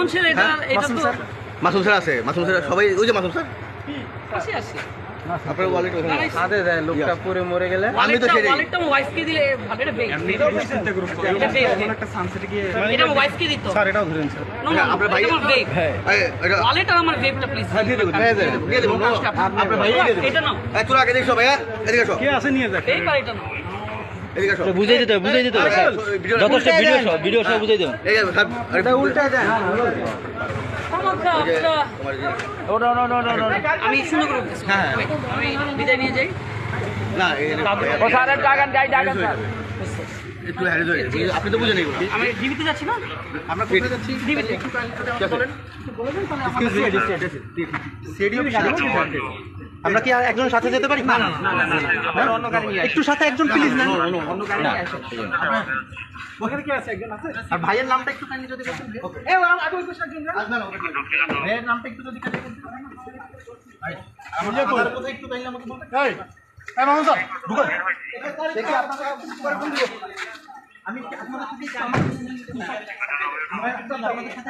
Masum sir এটা এটা তো মাসুম স্যার আছে, মাসুম স্যার সবাই ওই যে মাসুম স্যার আসে আসে আপনার ওয়ালেট ওখানে আছে। হাতে দেয় লোকটা পরে মরে গেলে আমি তো সেটাই ওয়ালেটটা আমার ওয়াইফকে দিলে ভালো, এটা ফেক এটা ফেক একটা সানসেটে গিয়ে এটা আমার ওয়াইফকে দিত স্যার এটাও ধরেন স্যার নো নো আপনার ভাই এটা আমার ফেক এটা ওয়ালেট আর আমার ফেকটা প্লিজ হ্যাঁ দিয়ে দেবো দিয়ে দেবো আপনার ভাই দিয়ে দেবো এটা নাও এই তোরা আগে দেখছো ভাইয়া এদিকে আসো কে আছে নিয়ে যাক এই পার এটা নাও এদিকে আসো বুঝাই দিতে হবে স্যার যথেষ্ট ভিডিও সব বুঝাই দেবেন এই স্যার এটা উল্টা যায় আমাকে আপনারা তোমার আমি সুন্দর করে বলতেছি আমি বিদায় নিয়ে যাই না ও স্যারের জাগান যাই জাগান স্যার একটু হ্যারিজ হয়ে গেছে আপনি তো বুঝেন এগুলো আমি ডিবিতে যাচ্ছি না আমরা কোথায় যাচ্ছি ডিবিতে আমরা কি আর একজন সাথে যেতে পারি না অন্য গাড়ি নিয়ে একটু সাথে একজন প্লিজ না অন্য গাড়ি নিয়ে আসো ওখানে কি আছে একজন আছে আর ভাইয়ের নামটা একটু কাইন্ডলি যদি বলতেন এই আগে ওই কোশ্চেন দিন আসবে না ভাইয়ের নামটা একটু যদি কাইন্ডলি বলতে পারেন ভাই আমার কথা একটু কাইন্ডলি আমাকে বলতে এই মামুন স্যার ঢুকুন দেখি আপনারা পরে ফোন দিব আমি আপনাদের সাথে আমার সাথে